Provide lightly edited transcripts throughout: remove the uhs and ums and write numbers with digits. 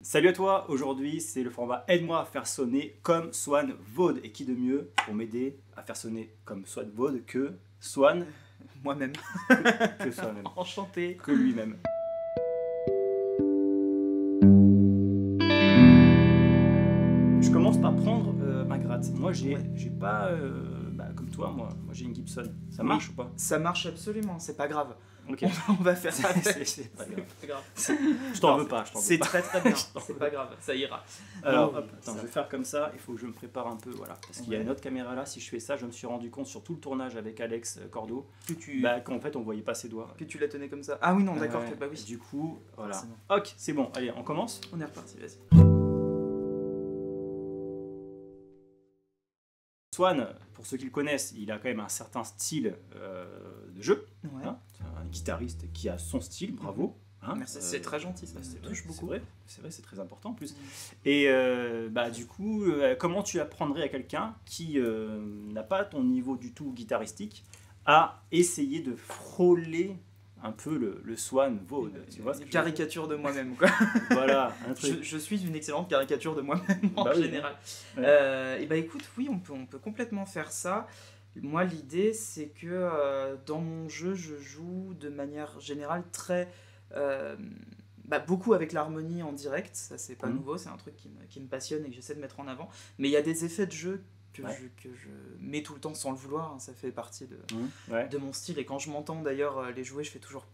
Salut à toi, aujourd'hui c'est le format Aide-moi à faire sonner comme Swan Vaude. Et qui de mieux pour m'aider à faire sonner comme Swan Vaude que Swan, Moi-même. que Swan même, Enchanté. que lui-même. Je commence par prendre ma gratte. Moi j'ai pas, comme toi, moi j'ai une Gibson. Ça Oui. marche ou pas? Ça marche absolument, c'est pas grave. Ok. On va faire ça. C'est pas grave. C'est pas grave. Je t'en Non, veux pas, je t'en veux C'est pas. très très bien, Je t'en c'est veux pas grave, ça ira. Alors, Non, hop, attends, ça- je vais faire comme ça, il faut que je me prépare un peu, voilà. Parce qu'il y a Ouais. une autre caméra là, si je fais ça, je me suis rendu compte sur tout le tournage avec Alex Cordo, Que tu, qu'en fait on voyait pas ses doigts. que tu la tenais comme ça. Ah oui, non, d'accord, Ouais, bah oui. Du coup, voilà. Forcément. Ok, c'est bon, allez, on commence. On est reparti, vas-y. Swan, pour ceux qui le connaissent, il a quand même un certain style de jeu. Ouais. Hein. C'est un guitariste qui a son style, bravo. Hein. Merci, c'est très gentil, ça C'est touche vrai, beaucoup. c'est vrai, c'est très important en plus. Et du coup, comment tu apprendrais à quelqu'un qui n'a pas ton niveau du tout guitaristique à essayer de frôler un peu le Swan Vaude, tu vois ce que Une je veux dire? caricature de moi-même, quoi. Voilà, un truc. Je suis une excellente caricature de moi-même en Bah oui. général. Ouais. Et bah écoute, oui, on peut complètement faire ça. Moi, l'idée, c'est que dans mon jeu, je joue de manière générale beaucoup avec l'harmonie en direct. Ça, c'est pas Mhm. nouveau, c'est un truc qui me passionne et que j'essaie de mettre en avant. Mais il y a des effets de jeu que, Ouais. que je mets tout le temps sans le vouloir, hein. Ça fait partie Ouais. de mon style. Et quand je m'entends d'ailleurs les jouer, je fais toujours.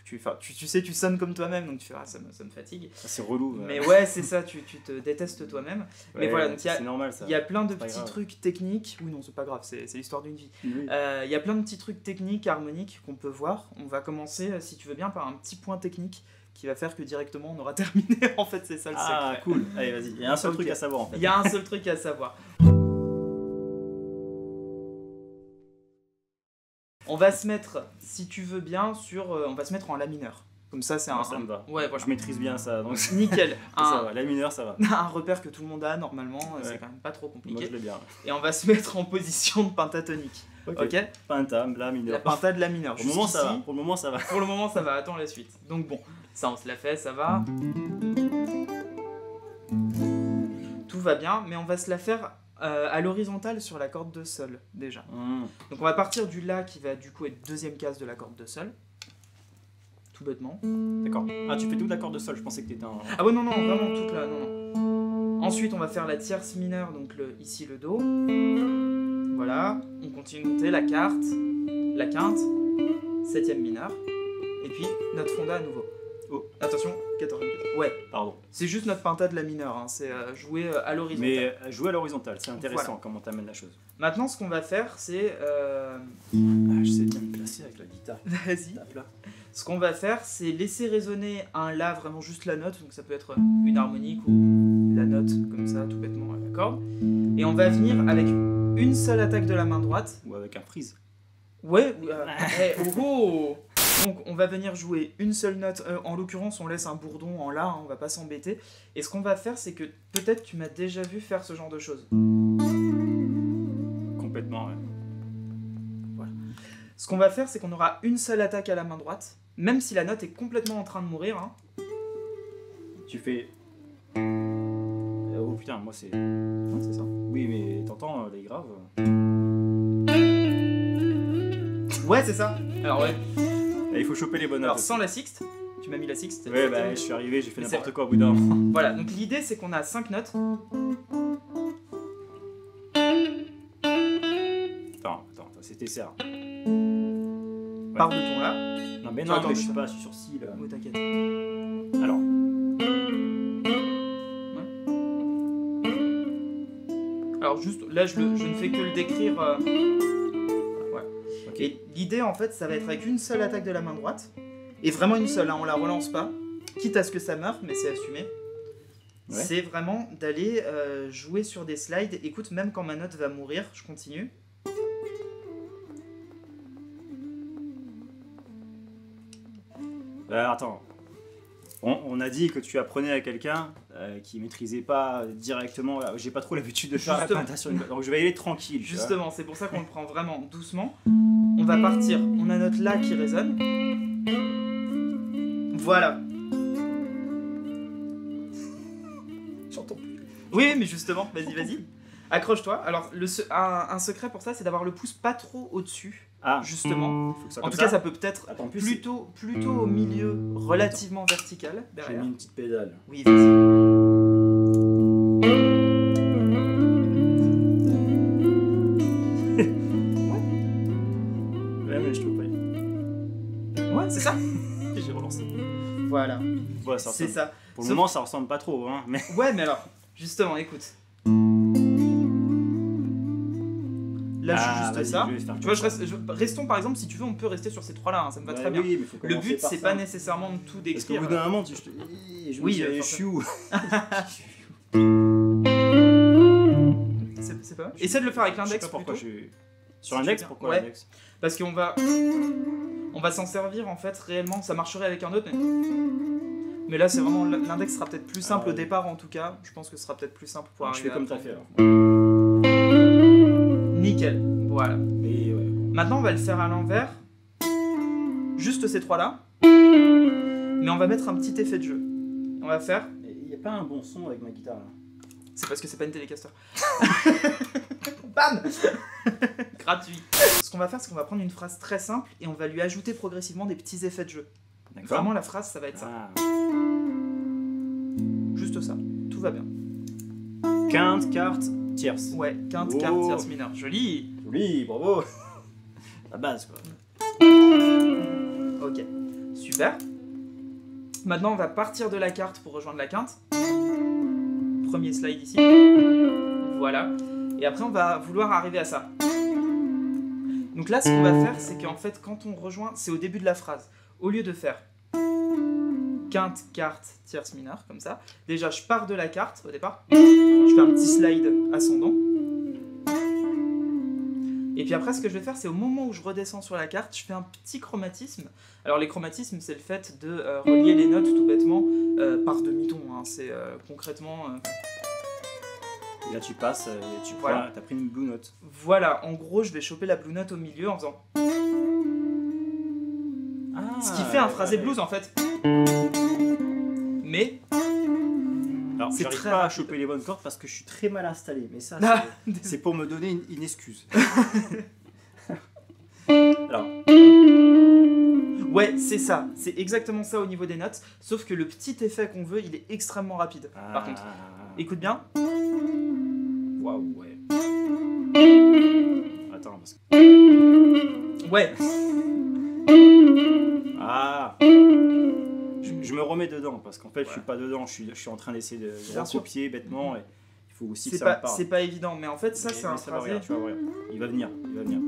Tu sais, tu sonnes comme toi-même, donc tu fais, ça me fatigue. Ça, c'est relou. Mais ouais, c'est ça, tu te détestes toi-même. Mais voilà, donc c'est normal ça. Il y a plein de C'est pas petits grave. trucs techniques. Oui, non, c'est pas grave, c'est l'histoire d'une vie. Oui. Il y a plein de petits trucs techniques, harmoniques qu'on peut voir. On va commencer, si tu veux bien, par un petit point technique qui va faire que directement on aura terminé. En fait, c'est ça le Ah, secret. cool. Allez, vas-y. Il y a un seul Ok. truc à savoir en fait. Il y a un seul truc à savoir. On va se mettre, si tu veux bien, on va se mettre en la mineur. Comme ça, c'est Ça me va. Ouais, voilà. Je maîtrise bien ça, donc ça Nickel. va. La mineure, ça va. Un repère que tout le monde a normalement, c'est Ouais. quand même pas trop Moi, compliqué. je l'ai bien. Et on va se mettre en position de pentatonique. Ok. Penta, la La mineure. penta de la mineure. Pour le moment, ça va. Jusqu'ici, Pour le moment, ça va. pour le moment, ça va. Attends la suite. Donc bon, ça on se l'a fait, ça va. Tout va bien, mais on va se la faire à l'horizontale sur la corde de sol déjà. Donc on va partir du La qui va du coup être deuxième case de la corde de sol. Tout bêtement. D'accord. Ah, tu fais toute la corde de sol. Je pensais que t'étais un. Ah ouais, non, vraiment toute là, non. Ensuite, on va faire la tierce mineure, donc ici le Do. Voilà, on continue de monter la quarte, la quinte, septième mineure, et puis notre fonda à nouveau. Oh. Attention, 14e. Ouais, Pardon. c'est juste notre penta de la mineure, hein. C'est jouer à l'horizontale. Mais jouer à l'horizontale, c'est intéressant Voilà. comment t'amènes la chose. Maintenant, ce qu'on va faire, c'est... Ah, je sais bien me placer avec la guitare. Vas-y. Tape là. Ce qu'on va faire, c'est laisser résonner un La, vraiment juste la note, donc ça peut être une harmonique ou la note, comme ça, tout bêtement, à la corde. Et on va venir avec une seule attaque de la main droite. Ou avec un freeze. Ouais, oh. Donc on va venir jouer une seule note, en l'occurrence on laisse un bourdon en La, hein, on va pas s'embêter. Et ce qu'on va faire, c'est que peut-être tu m'as déjà vu faire ce genre de choses. Complètement, ouais. Ce qu'on va faire, c'est qu'on aura une seule attaque à la main droite, même si la note est complètement en train de mourir. Hein. Tu fais. Oh putain, moi c'est. Non, c'est ça. Oui, mais t'entends les graves. Ouais, c'est ça. Alors ouais. Là, il faut choper les bonnes notes. Alors sans la sixte, tu m'as mis la sixte. Ouais, bah je suis arrivé, j'ai fait Mais n'importe c'est quoi au bout d'un moment. Voilà, donc l'idée c'est qu'on a 5 notes. Attends, c'était ça. Par de ton La. Non, mais Attends, non, mais je ça. suis pas, je suis sur si là. Oh, t'inquiète. Alors. Alors juste, là je ne fais que le décrire. Voilà. Ok. Et l'idée en fait, ça va être avec une seule attaque de la main droite. Et vraiment une seule, hein, on la relance pas. Quitte à ce que ça meure, mais c'est assumé. Ouais. C'est vraiment d'aller jouer sur des slides. Écoute, même quand ma note va mourir, je continue. Attends. On a dit que tu apprenais à quelqu'un qui maîtrisait pas directement. J'ai pas trop l'habitude de faire la Justement. présentation. Donc je vais y aller tranquille. tu vois. Justement, c'est pour ça qu'on le prend vraiment doucement. On va partir, on a notre La qui résonne. Voilà. J'entends plus. Oui, mais justement, vas-y. Accroche-toi. Alors, un secret pour ça, c'est d'avoir le pouce pas trop au-dessus, Ah, justement. faut que ça En comme tout cas, ça peut peut-être Attends, en plus, plutôt au milieu, relativement vertical, j'ai derrière. mis une petite pédale. Oui, vas-y. Ouais, mais je trouve pas. Ouais, c'est ça. J'ai relancé. Voilà, Ouais, ça c'est ressemble. ça. Pour le Sauf- moment, ça ressemble pas trop, hein. Mais Ouais, mais alors, justement, écoute. Là, je suis juste vas-y, ça. je vais faire Tu vois, comme ça. restons par exemple, si tu veux, on peut rester sur ces trois-là, hein, ça me va Ouais, très bien. Oui, mais faut Le commencer but, par c'est ça. pas nécessairement de tout Parce qu'au décrire. bout d'un moment, je te dis, je me Oui, dis, je forcément. suis où C'est pas mal. Essaie de le faire avec Je sais l'index pas pourquoi plutôt. je suis. Sur Si l'index, tu veux bien. pourquoi Ouais. l'index Parce qu'on va s'en servir en fait réellement. Ça marcherait avec un autre, mais là c'est vraiment l'index sera peut-être plus simple Ah, au ouais. départ en tout cas. Je pense que ce sera peut-être plus simple pour Je arriver fais comme à t'as fait prendre. alors. Nickel. Voilà. Et ouais, bon. Maintenant on va le faire à l'envers. Juste ces trois là. Mais on va mettre un petit effet de jeu. On va faire. Il n'y a pas un bon son avec ma guitare là. C'est parce que c'est pas une Telecaster. Bam. Gratuit. Ce qu'on va faire, c'est qu'on va prendre une phrase très simple et on va lui ajouter progressivement des petits effets de jeu. D'accord. Vraiment, la phrase, ça va être ça. Ah. Juste ça. Tout va bien. Quinte, carte, tierce. Ouais, quinte, Oh. quarte, tierce mineure. Joli. Oui, bravo. La base quoi. Ok. Super. Maintenant, on va partir de la carte pour rejoindre la quinte. Premier slide ici. Voilà. Et après, on va vouloir arriver à ça. Donc là, ce qu'on va faire, c'est qu'en fait, quand on rejoint, c'est au début de la phrase. Au lieu de faire quinte, quarte, tierce mineure, comme ça, déjà, je pars de la carte au départ. Je fais un petit slide ascendant. Et puis après, ce que je vais faire, c'est au moment où je redescends sur la carte, je fais un petit chromatisme. Alors les chromatismes, c'est le fait de relier les notes tout bêtement par demi-ton. Hein. C'est concrètement... Et là tu passes, tu prends, Voilà. t'as pris une blue note. Voilà, en gros, je vais choper la blue note au milieu en faisant... Ah, Ce qui fait un phrasé blues en fait. Mais... Alors c'est j'arrive très pas à rapide. choper les bonnes cordes parce que je suis très mal installé. Mais ça, Ah, c'est pour me donner une excuse. Alors, Ouais, c'est ça. C'est exactement ça au niveau des notes. Sauf que le petit effet qu'on veut, il est extrêmement rapide. Par contre, écoute bien. Waouh, ouais. Attends, parce que. Ouais. Ah je me remets dedans parce qu'en fait je suis pas dedans, je suis en train d'essayer de Bien sûr. recopier bêtement et il faut aussi que C'est ça me pas, parle. c'est pas évident, mais en fait, ça, Mais- c'est un mais ça va, phrasé. regarde, tu vas voir. Il va venir, il va venir. Hmm.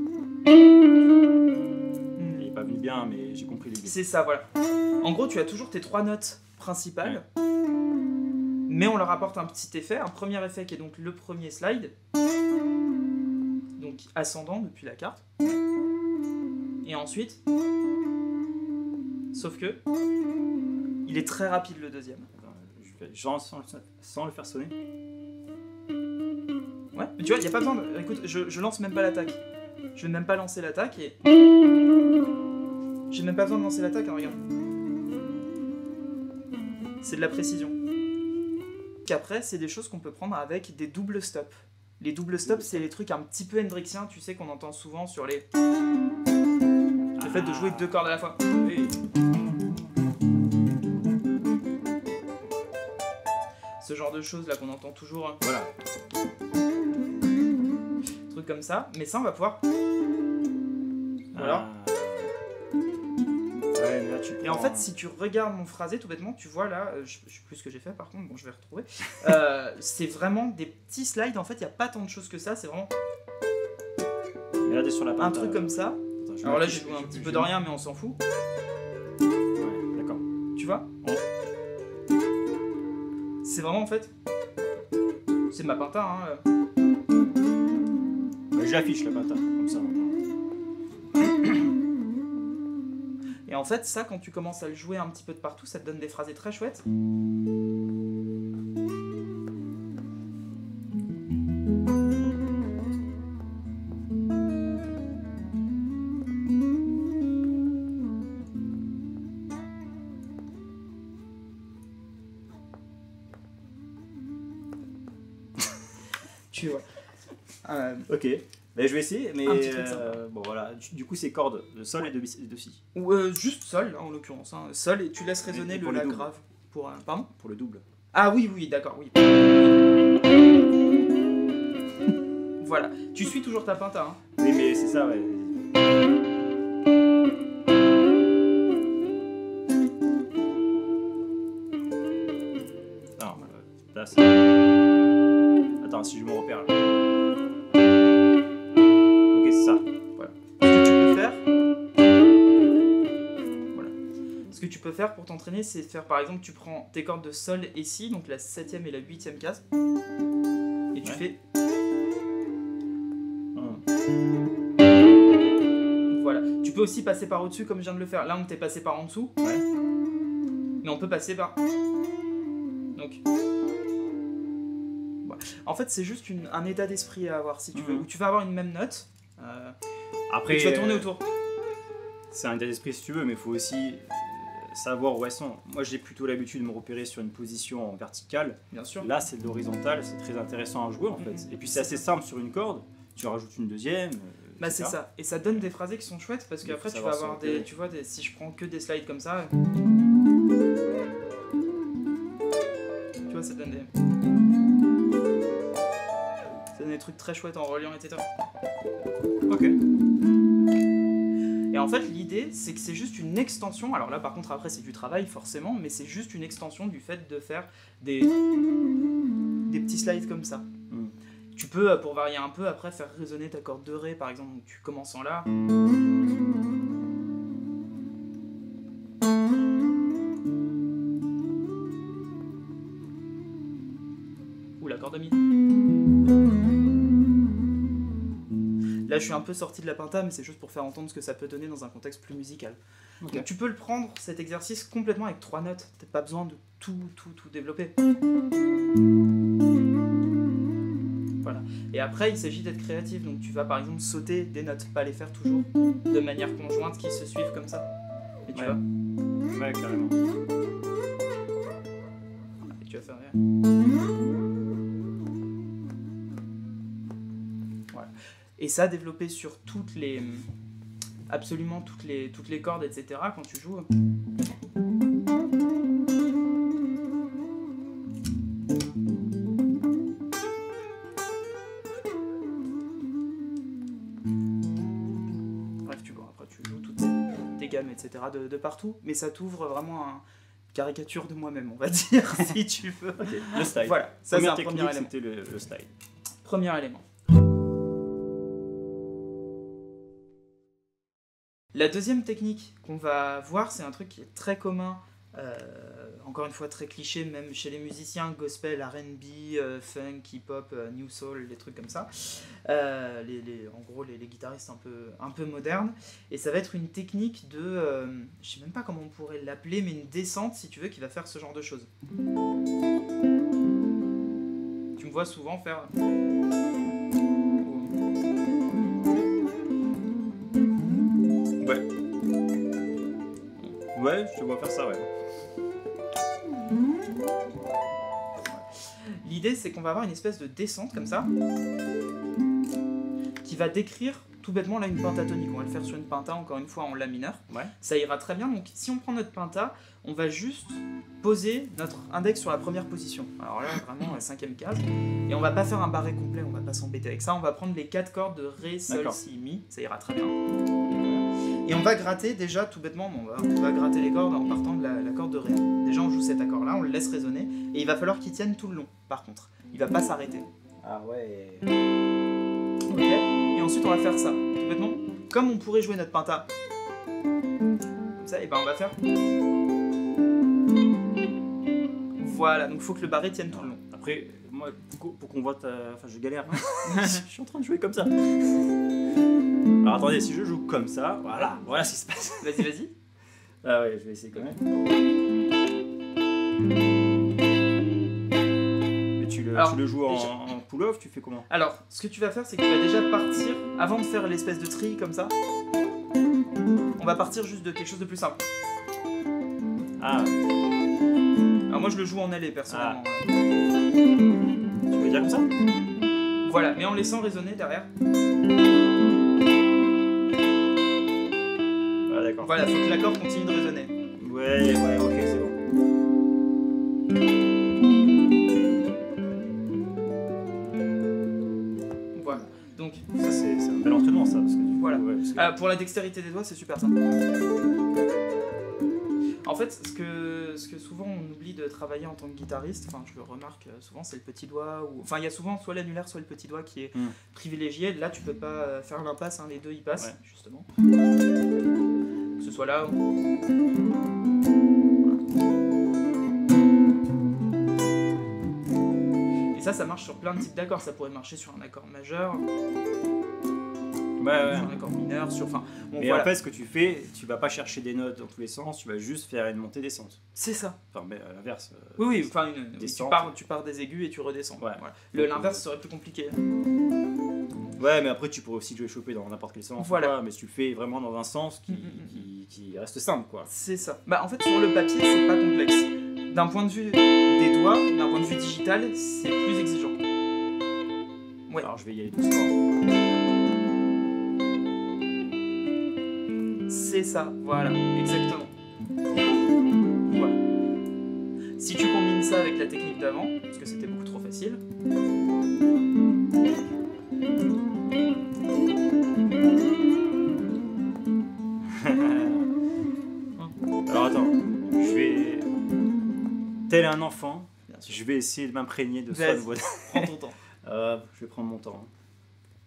Il est pas venu bien, mais j'ai compris l'idée. C'est ça, voilà. En gros, tu as toujours tes trois notes principales, mais on leur apporte un petit effet, un premier effet qui est donc le premier slide, donc ascendant depuis la carte, et ensuite, sauf que, il est très rapide le deuxième. Attends, genre sans le faire sonner. Ouais, mais tu vois, il n'y a pas besoin de... Écoute, je lance même pas l'attaque. Je vais même pas lancer l'attaque et... J'ai même pas besoin de lancer l'attaque, hein, regarde. C'est de la précision. Qu'après, c'est des choses qu'on peut prendre avec des doubles stops. Les doubles stops, c'est les trucs un petit peu hendrixiens, tu sais, qu'on entend souvent sur les... Le fait de jouer deux cordes à la fois. Oui. Ce genre de choses là qu'on entend toujours, hein. Voilà. Trucs comme ça. Mais ça, on va pouvoir... Voilà. Ah. Ouais, mais là tu Et en prends- fait, si tu regardes mon phrasé, tout bêtement, tu vois là, je sais plus ce que j'ai fait par contre, bon, je vais retrouver. C'est vraiment des petits slides, en fait, il n'y a pas tant de choses que ça, c'est vraiment Mais là t'es sur la un pente, truc comme ça. Attends, je Alors là, m'affiche, j'ai joué un je- petit je- peu de rien, mais on s'en fout. Ouais, d'accord. Tu vois? C'est vraiment, en fait, c'est ma pinta, hein. Bah, j'affiche la patate, comme ça. Et en fait, ça, quand tu commences à le jouer un petit peu de partout, ça te donne des phrasés très chouettes. Tu vois. Ok. Mais je vais essayer, mais Un petit truc sympa. bon voilà, du coup c'est cordes de sol et de si. Ou juste sol, là, en l'occurrence. Hein. Sol, et tu laisses résonner Et pour la les doubles. grave. Pardon. Pour le double. Ah oui, oui, d'accord, oui. Voilà. Tu suis toujours ta penta, hein. Oui, mais c'est ça, ouais. Non, là c'est... Attends, si je me repère là. Ok, c'est ça. Voilà. Ce que tu peux faire... Voilà. Ce que tu peux faire pour t'entraîner, c'est faire, par exemple, tu prends tes cordes de sol et si, donc la 7e et la 8e case, et tu fais... Voilà. Tu peux aussi passer par au-dessus comme je viens de le faire. Là, on t'est passé par en dessous. Ouais. Mais on peut passer par... Donc... Voilà. En fait, c'est juste un état d'esprit à avoir, si tu veux. Où tu vas avoir une même note. Après, et tu vas tourner autour. C'est un état d'esprit si tu veux, mais il faut aussi savoir où elles sont. Moi, j'ai plutôt l'habitude de me repérer sur une position en verticale. Bien sûr. Là, c'est de l'horizontal, c'est très intéressant à jouer en fait. Et puis, c'est assez simple sur une corde. Tu rajoutes une deuxième. Bah c'est ça, et ça donne des phrasés qui sont chouettes parce qu'après tu vas avoir des, tu vois, si je prends que des slides comme ça, tu vois, ça donne des trucs très chouettes en reliant, etc. Ok. Et en fait l'idée c'est que c'est juste une extension, alors là par contre après c'est du travail forcément, mais c'est juste une extension du fait de faire des petits slides comme ça. Tu peux, pour varier un peu, après faire résonner ta corde de Ré, par exemple, donc tu commences en La. Ou l'accord de Mi. Là, je suis un peu sorti de la penta, mais c'est juste pour faire entendre ce que ça peut donner dans un contexte plus musical. Ok. Donc, tu peux le prendre, cet exercice, complètement avec 3 notes. T'as pas besoin de tout développer. Voilà. Et après, il s'agit d'être créatif. Donc, tu vas par exemple sauter des notes, pas les faire toujours de manière conjointe qui se suivent comme ça. Et tu Ouais. vas. Ouais, carrément. Et tu vas faire. Voilà. Et ça, développer sur absolument toutes les cordes, etc. Quand tu joues. Etc. de partout, mais ça t'ouvre vraiment une caricature de moi-même, on va dire, si tu veux. Ok, le style. Voilà, ça c'est un technique, premier élément. c'était le style. Premier élément. La deuxième technique qu'on va voir, c'est un truc qui est très commun, encore une fois très cliché, même chez les musiciens, gospel, R&B, funk, hip-hop, new soul, des trucs comme ça. En gros, les guitaristes un peu modernes. Et ça va être une technique de... je sais même pas comment on pourrait l'appeler, mais une descente, si tu veux, qui va faire ce genre de choses. Tu me vois souvent faire... Ouais. Ouais, je te vois faire ça, ouais. L'idée, c'est qu'on va avoir une espèce de descente comme ça, qui va décrire tout bêtement là une pentatonique. On va le faire sur une penta, encore une fois en La mineur. Ouais. Ça ira très bien. Donc si on prend notre penta, on va juste poser notre index sur la première position. Alors là, vraiment la 5e case. Et on va pas faire un barré complet, on va pas s'embêter avec ça. On va prendre les 4 cordes de Ré, Sol, Si, Mi. Ça ira très bien. Et on va gratter déjà tout bêtement, on va gratter les cordes en partant de la corde de Ré. Déjà on joue cet accord là, on le laisse résonner, et il va falloir qu'il tienne tout le long par contre. Il va pas s'arrêter. Ah ouais. Ok. Et ensuite on va faire ça, tout bêtement. Comme on pourrait jouer notre penta. Comme ça, et ben on va faire. Voilà, donc il faut que le barré tienne tout le long. Après, moi, pour qu'on voit ta... Enfin, je galère. Je suis en train de jouer comme ça. Alors attendez, si je joue comme ça, voilà ce qui se passe. Vas-y. Ah ouais, je vais essayer quand même. Mais tu le joues en pull-off, tu fais comment? Alors, ce que tu vas faire, c'est que tu vas déjà partir, avant de faire l'espèce de tri comme ça, on va partir juste de quelque chose de plus simple. Ah. Alors moi je le joue en LA personnellement. Tu veux dire comme ça? Voilà, mais en laissant résonner derrière. Ah, d'accord. Voilà, faut que l'accord continue de résonner. Ouais, ok, c'est bon. Voilà, donc Ça, c'est un bel entraînement, ça. Parce que, du coup, Voilà. ouais, parce que- pour la dextérité des doigts, c'est super simple. En fait, ce que souvent on oublie de travailler en tant que guitariste, enfin je le remarque souvent, c'est le petit doigt, ou enfin il y a souvent soit l'annulaire soit le petit doigt qui est privilégié. Là tu peux pas faire l'impasse, hein, les deux y passent, justement. Que ce soit là ou... Et ça marche sur plein de types d'accords, ça pourrait marcher sur un accord majeur, sur un accord mineur, sur... Enfin, bon, Mais voilà. en fait, ce que tu fais, tu vas pas chercher des notes dans tous les sens, tu vas juste faire une montée-descente. C'est ça. Enfin, mais à l'inverse. Oui, enfin, descente. tu pars des aigus et tu redescends. Ouais. Voilà. L'inverse serait plus compliqué. Ouais, mais après, tu pourrais aussi jouer choper dans n'importe quel sens. Voilà. Quoi, mais si tu le fais vraiment dans un sens qui reste simple, quoi. C'est ça. Bah, en fait, sur le papier, c'est pas complexe. D'un point de vue des doigts, d'un point de vue digital, c'est plus exigeant. Ouais. Alors, je vais y aller doucement. C'est ça, voilà, exactement. Voilà. Si tu combines ça avec la technique d'avant, parce que c'était beaucoup trop facile. Alors, attends, je vais. Tel un enfant, Bien sûr. je vais essayer de m'imprégner de Vas-y. son voix. Prends ton temps. Je vais prendre mon temps.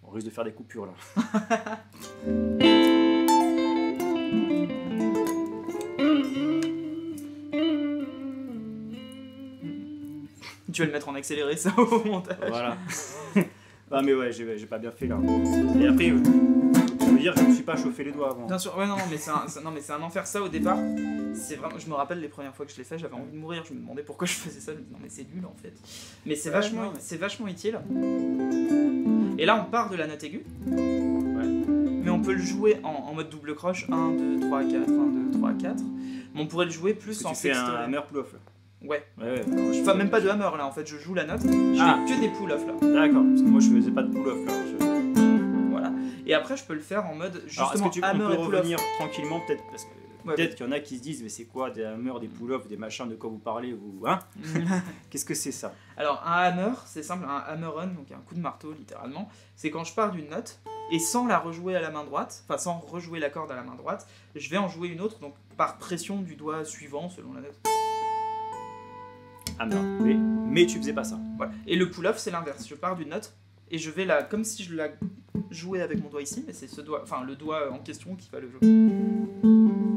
On risque de faire des coupures là. Tu vas le mettre en accéléré, ça, au montage. Voilà. Ah mais ouais, j'ai pas bien fait là. Et après, je veux dire, je me suis pas chauffé les doigts avant. Bien sûr, ouais, non, mais c'est un enfer, ça, au départ. C'est vraiment, je me rappelle les premières fois que je l'ai fait, j'avais envie de mourir, je me demandais pourquoi je faisais ça, je me disais, non mais c'est nul en fait. Mais c'est vachement utile. Et là, on part de la note aiguë. Mais on peut le jouer en mode double croche, 1, 2, 3, 4, 1, 2, 3, 4. Mais on pourrait le jouer plus en tu fais un sextolé. hammer pull-off là. Ouais. Ouais. Enfin, même pas de hammer là, en fait, je joue la note, je fais que des pull-offs là. D'accord, parce que moi je faisais pas de pull-off là. Voilà. Et après, je peux le faire en mode Alors est-ce justement que on hammer peut et pull-off. revenir tranquillement peut-être parce que Ouais, peut-être qu'il y en a qui se disent mais c'est quoi des hammers, des pull-off, des machins, de quoi vous parlez vous hein? Qu'est-ce que c'est ça? Alors, un hammer, c'est simple, un hammer on, donc un coup de marteau littéralement, c'est quand je pars d'une note et sans la rejouer à la main droite, enfin sans rejouer la corde à la main droite, je vais en jouer une autre, donc par pression du doigt suivant selon la note. Hammer. Mais tu faisais pas ça. Voilà. Et le pull-off, c'est l'inverse, je pars d'une note et je vais la, comme si je la jouais avec mon doigt ici, mais c'est ce doigt, enfin le doigt en question qui va le jouer.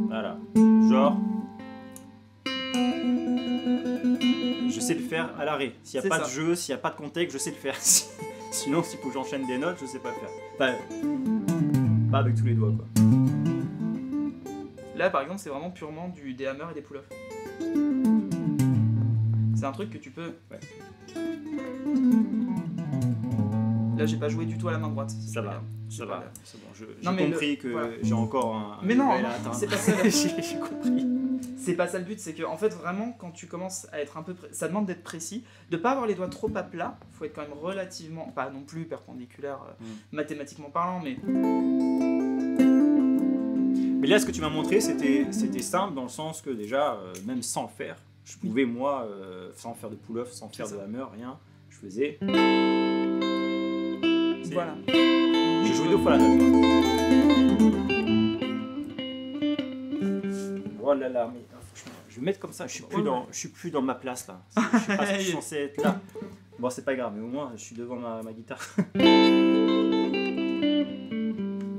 Voilà. Genre. Je sais le faire à l'arrêt. S'il n'y a C'est pas ça. de jeu, s'il n'y a pas de contexte, je sais le faire. Sinon, s'il faut que j'enchaîne des notes, je sais pas le faire. Enfin, pas avec tous les doigts, quoi. Là, par exemple, c'est vraiment purement des hammers et des pull-off. C'est un truc que tu peux... Ouais. Là, j'ai pas joué du tout à la main droite. si Ça tu va, regardes. ça pas va. là. C'est bon, j'ai Non, mais compris que voilà. j'ai encore un. Mais non, level à atteindre. c'est pas ça. J'ai compris. C'est pas ça le but, c'est que en fait vraiment quand tu commences à être un peu ça demande d'être précis, de pas avoir les doigts trop à plat, faut être quand même relativement pas non plus perpendiculaire mathématiquement parlant, mais là, ce que tu m'as montré, c'était simple dans le sens que déjà, même sans le faire, je pouvais moi, sans faire de pull-off, sans faire de hammer, rien, je faisais. voilà. Je jouais 2 fois la note. Oh là là, mais franchement, je vais mettre comme ça. Je suis plus dans ma place là. Je sais pas si je suis censé être là. Bon, c'est pas grave, mais au moins, je suis devant ma guitare.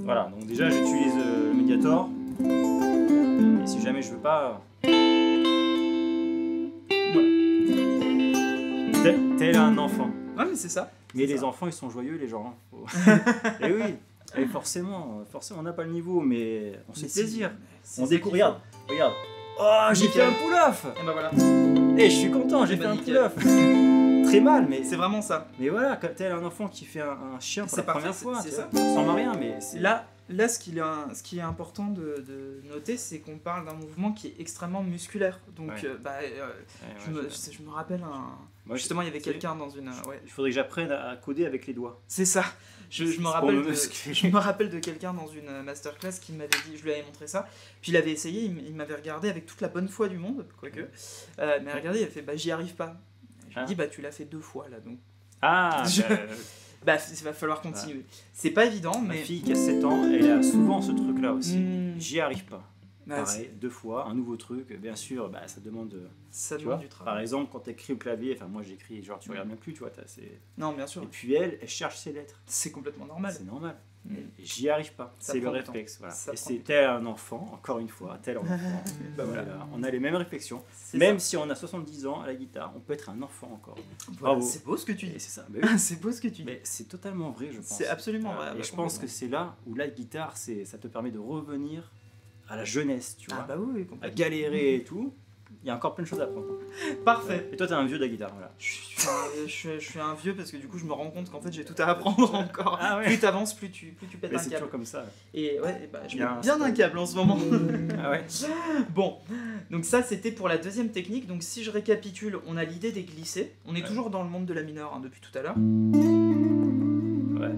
Voilà, donc déjà, j'utilise le Mediator. Et si jamais je veux pas. Voilà. Tel un enfant. Ouais, mais c'est ça. Mais les enfants, ils sont joyeux, les gens. Et oui, et forcément, on n'a pas le niveau, mais on se fait plaisir. On découvre, regarde. Oh, j'ai fait un pull-off. Et bah voilà. Et je suis content, j'ai fait un nickel. pull-off. Très mal, mais C'est vraiment ça. Mais voilà, quand tel un enfant qui fait un chien pour C'est la parfait, première fois, c'est tu ça. vois, ça ressemble à rien, mais c'est Là, ce qui est important de noter, c'est qu'on parle d'un mouvement qui est extrêmement musculaire. Donc, Ouais. je me rappelle Moi, Justement, il y avait tu sais, quelqu'un dans une... ouais. Il faudrait que j'apprenne à coder avec les doigts. C'est ça. Je C'est me pour rappelle me de, muscler. je me rappelle de quelqu'un dans une masterclass qui m'avait dit, je lui avais montré ça, puis il avait essayé, il m'avait regardé avec toute la bonne foi du monde, quoique, mais regardé, il a fait, bah j'y arrive pas. Je lui ai dit, bah tu l'as fait 2 fois là, donc Ah, Je- bah, bah il va falloir continuer. C'est pas évident, ma mais... fille qui a 7 ans, elle a souvent ce truc-là aussi. Hmm, J'y arrive pas. bah, Pareil, 2 fois, un nouveau truc. Bien sûr, bah, ça demande... ça Tu vois, demande du par travail. exemple, quand tu écris au clavier, enfin moi j'écris, genre tu regardes même plus, tu vois, Non, bien sûr, et puis elle cherche ses lettres. c'est complètement normal. C'est normal. Hmm. J'y arrive pas. Ça C'est le prend du temps. réflexe. Voilà. Ça Et prend c'est du temps. tel un enfant, encore une fois, tel un enfant. Bah voilà. Voilà, on a les mêmes réflexions. C'est Même ça. si on a 70 ans à la guitare, on peut être un enfant encore. Voilà, Bravo. c'est beau ce que tu Et dis. c'est ça. Mais oui. C'est beau ce que tu dis. Mais c'est totalement vrai, je pense. C'est absolument vrai. Et bah, je pense que complètement. c'est là où la guitare, ça te permet de revenir à la jeunesse, tu vois. Ah bah oui, À complètement. galérer et tout. Il y a encore plein de choses à apprendre. Parfait. Et toi, t'es un vieux de la guitare, voilà. Je suis un vieux parce que du coup je me rends compte qu'en fait j'ai tout à apprendre encore. Ah ouais. Plus t'avances, plus tu pètes Mais un c'est câble. toujours comme ça. Et ouais, et bah, je Bien, mets bien un c'est- câble en ce moment. Ah ouais. Bon, donc ça c'était pour la deuxième technique. Donc si je récapitule, on a l'idée des glissés. On est Ouais. toujours dans le monde de la mineure hein, depuis tout à l'heure. Ouais.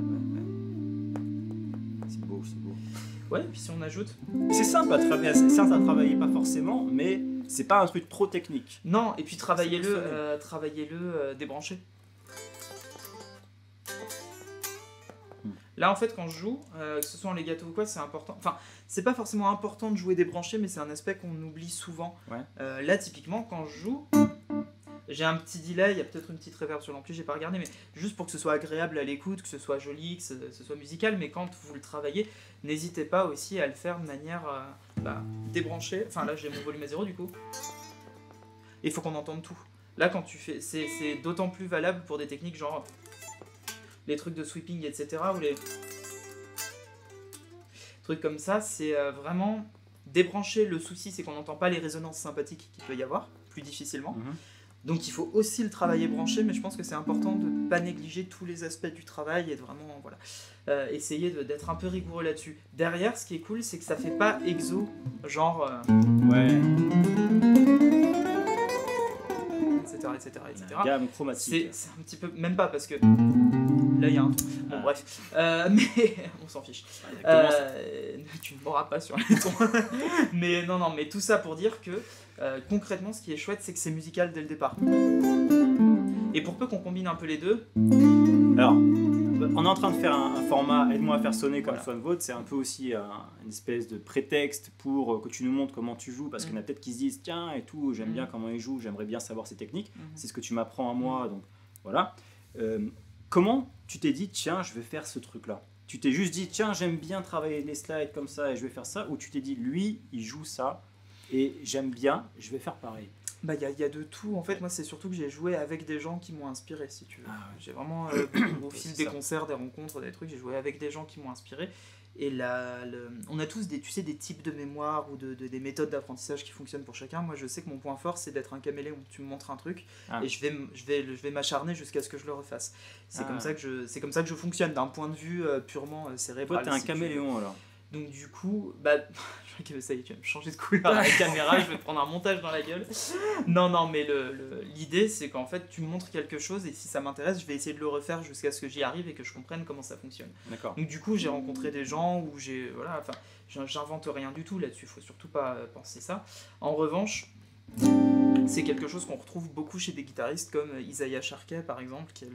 C'est beau, c'est beau. Ouais, et puis si on ajoute... C'est simple à travailler, c'est simple à travailler, pas forcément, mais c'est pas un truc trop technique. Non, et puis travaillez-le C'est débranché. Hmm. Là en fait quand je joue, que ce soit en legato ou quoi, c'est important. Enfin, c'est pas forcément important de jouer débranché, mais c'est un aspect qu'on oublie souvent. Ouais. Là typiquement quand je joue, j'ai un petit delay, il y a peut-être une petite reverb sur l'ampli, j'ai pas regardé, mais juste pour que ce soit agréable à l'écoute, que ce soit joli, que ce soit musical, mais quand vous le travaillez, n'hésitez pas aussi à le faire de manière débranchée. Enfin là j'ai mon volume à 0 du coup. Il faut qu'on entende tout. Là quand tu fais, c'est d'autant plus valable pour des techniques genre les trucs de sweeping, etc. ou les trucs comme ça, c'est vraiment débrancher. Le souci c'est qu'on n'entend pas les résonances sympathiques qu'il peut y avoir, plus difficilement. Mhm. Donc il faut aussi le travailler branché, mais je pense que c'est important de ne pas négliger tous les aspects du travail et de vraiment voilà, essayer d'être un peu rigoureux là-dessus. Derrière, ce qui est cool, c'est que ça fait pas exo, genre Ouais. etc. etc., etc. Gamme chromatique. C'est un petit peu, même pas parce que là il y a un ton. Bon Ah. bref, mais on s'en fiche. Exactement ça. Tu ne m'auras pas sur les tons. Mais non, mais tout ça pour dire que concrètement, ce qui est chouette, c'est que c'est musical dès le départ. Et pour peu qu'on combine un peu les deux, Alors, on est en train de faire un format Aide-moi à faire sonner comme Voilà. Phonvote. C'est un peu aussi une espèce de prétexte pour que tu nous montres comment tu joues. Parce qu'il y en a peut-être qui se disent tiens et tout, j'aime bien comment il joue, j'aimerais bien savoir ses techniques. C'est ce que tu m'apprends à moi, donc voilà. Comment tu t'es dit tiens, je vais faire ce truc-là? Tu t'es juste dit tiens, j'aime bien travailler les slides comme ça et je vais faire ça? Ou tu t'es dit lui, il joue ça et j'aime bien, je vais faire pareil? bah il y a de tout. En fait, moi, c'est surtout que j'ai joué avec des gens qui m'ont inspiré, si tu veux. Ah ouais. J'ai vraiment, au fil C'est des ça. concerts, des rencontres, des trucs, j'ai joué avec des gens qui m'ont inspiré. Et on a tous tu sais, des types de mémoire ou des méthodes d'apprentissage qui fonctionnent pour chacun. Moi, je sais que mon point fort, c'est d'être un caméléon. Tu me montres un truc Ah. et je vais m'acharner jusqu'à ce que je le refasse. C'est Ah. comme ça que je fonctionne d'un point de vue purement Toi, cérébral. t'es un si tu veux. caméléon alors. Donc du coup, bah, je crois que ça y est, tu vas me changer de couleur à la caméra, je vais te prendre un montage dans la gueule. Non, mais l'idée, c'est qu'en fait, tu me montres quelque chose et si ça m'intéresse, je vais essayer de le refaire jusqu'à ce que j'y arrive et que je comprenne comment ça fonctionne. D'accord. Donc du coup, j'ai rencontré des gens où j'invente rien du tout là-dessus, faut surtout pas penser ça. En revanche, c'est quelque chose qu'on retrouve beaucoup chez des guitaristes comme Isaiah Sharkey par exemple, qui est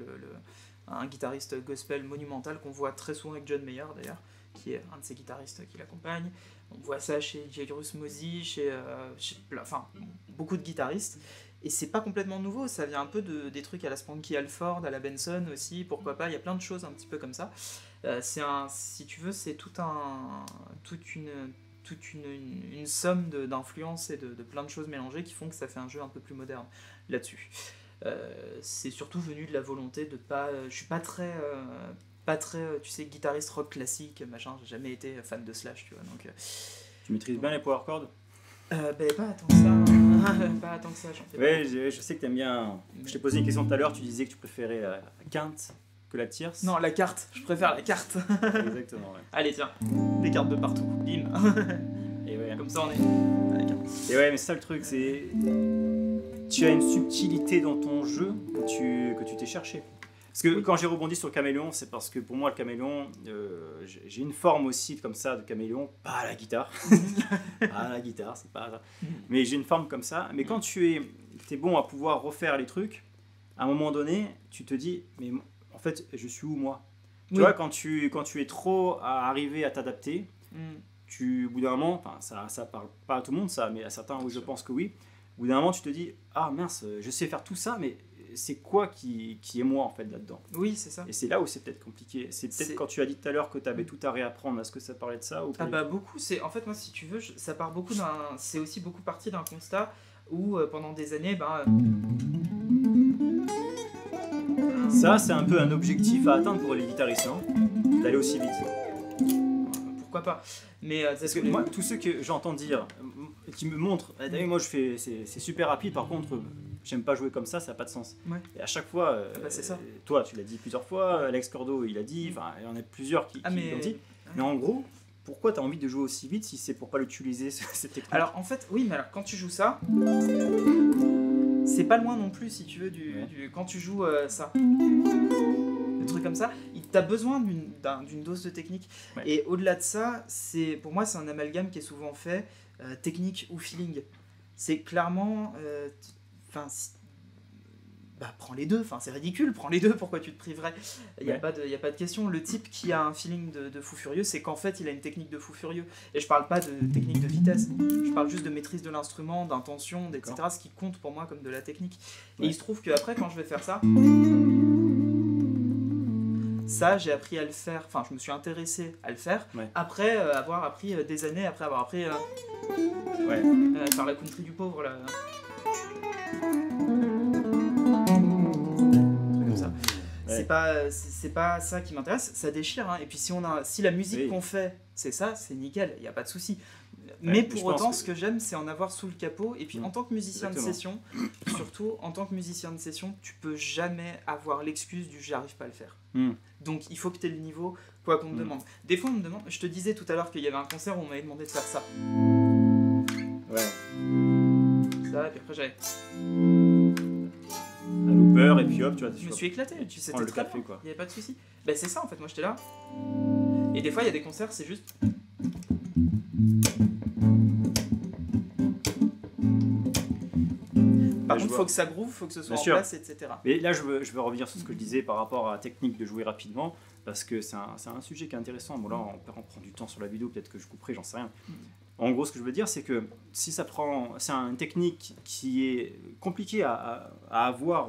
un guitariste gospel monumental qu'on voit très souvent avec John Mayer d'ailleurs, qui est un de ses guitaristes qui l'accompagne. On voit ça chez Jairus Mozi, chez beaucoup de guitaristes. Et c'est pas complètement nouveau, ça vient un peu des trucs à la Spanky Halford, à la Benson aussi, pourquoi pas, il y a plein de choses un petit peu comme ça. Si tu veux, c'est toute une somme d'influences et de plein de choses mélangées qui font que ça fait un jeu un peu plus moderne là-dessus. C'est surtout venu de la volonté de pas... je suis pas très, tu sais, guitariste rock classique, machin, j'ai jamais été fan de Slash, tu vois, donc... Tu maîtrises bien les power chords? pas tant que ça, pas tant que ça, j'en fais pas. Ouais, je sais que t'aimes bien. Je t'ai posé une question tout à l'heure, tu disais que tu préférais la quinte que la tierce. Non, la carte, je préfère la carte. Exactement, ouais. Allez, tiens, des cartes de partout, bim. Et ouais. Comme ça, on est... Allez, carte. Et ouais, mais ça le truc, c'est. tu as une subtilité dans ton jeu que tu t'es cherché. Parce que quand j'ai rebondi sur le caméléon, c'est parce que pour moi, le caméléon, j'ai une forme aussi comme ça de caméléon, pas à la guitare. Pas à la guitare, c'est pas ça. Mais j'ai une forme comme ça. Mais quand tu es bon à pouvoir refaire les trucs, à un moment donné, tu te dis, mais en fait, je suis où moi? Tu vois, quand tu es trop à arriver à t'adapter, au bout d'un moment, ça parle pas à tout le monde, ça, mais à certains, oui, je pense que oui. Au bout d'un moment, tu te dis, ah mince, je sais faire tout ça, mais c'est quoi qui est moi en fait là-dedans? Oui, c'est ça. Et c'est là où c'est peut-être compliqué. C'est peut-être quand tu as dit tout à l'heure que tu avais tout à réapprendre. Est-ce que ça parlait de ça ou pas? Ah bah beaucoup. En fait, moi, si tu veux, ça part beaucoup c'est aussi beaucoup parti d'un constat où pendant des années, ça, c'est un peu un objectif à atteindre pour les guitaristes, non? D'aller aussi vite. Pourquoi pas? Mais parce que moi, tous ceux que j'entends dire, qui me montrent, moi je fais, c'est super rapide, par contre, j'aime pas jouer comme ça n'a pas de sens. Ouais. Et à chaque fois, c'est ça. Toi tu l'as dit plusieurs fois, Alex Cordo il a dit, enfin il y en a plusieurs qui l'ont dit. Mais en gros, pourquoi tu as envie de jouer aussi vite si c'est pour pas l'utiliser cette technique? Alors en fait, oui, mais alors quand tu joues ça, c'est pas loin non plus si tu veux quand tu joues ça. Des trucs comme ça, t'as besoin d'une dose de technique. Ouais. Et au-delà de ça, pour moi c'est un amalgame qui est souvent fait technique ou feeling. C'est clairement prends les deux, c'est ridicule, prends les deux, pourquoi tu te priverais? Il n'y a pas de question. Le type qui a un feeling de fou furieux, c'est qu'en fait il a une technique de fou furieux. Et je parle pas de technique de vitesse, je parle juste de maîtrise de l'instrument, d'intention, etc. Ce qui compte pour moi comme de la technique. Et il se trouve qu'après, quand je vais faire ça, j'ai appris à le faire, je me suis intéressé à le faire, après avoir appris des années, après avoir appris faire la country du pauvre, là. C'est pas ça qui m'intéresse, ça déchire, hein. Et puis si la musique qu'on fait c'est ça, c'est nickel, il n'y a pas de souci. Mais pour autant, ce que j'aime, c'est en avoir sous le capot. Et puis en tant que musicien de session, surtout en tant que musicien de session, tu peux jamais avoir l'excuse du j'arrive pas à le faire. Donc il faut que tu aies le niveau, quoi qu'on te demande. Des fois on me demande, je te disais tout à l'heure qu'il y avait un concert où on m'avait demandé de faire ça. Ça, et puis après j'avais un looper et puis hop, tu vois. Je me suis éclaté, c'était très bien, il n'y avait pas de souci. C'est ça en fait, moi j'étais là. Et des fois il y a des concerts, c'est juste. Par contre, il faut que ça groove, il faut que ce soit en place, etc. Mais là, je veux revenir sur ce que je disais par rapport à la technique de jouer rapidement, parce que c'est un sujet qui est intéressant. Bon, là, on prend du temps sur la vidéo, peut-être que je couperai, j'en sais rien. En gros, ce que je veux dire, c'est que si c'est une technique qui est compliquée à avoir,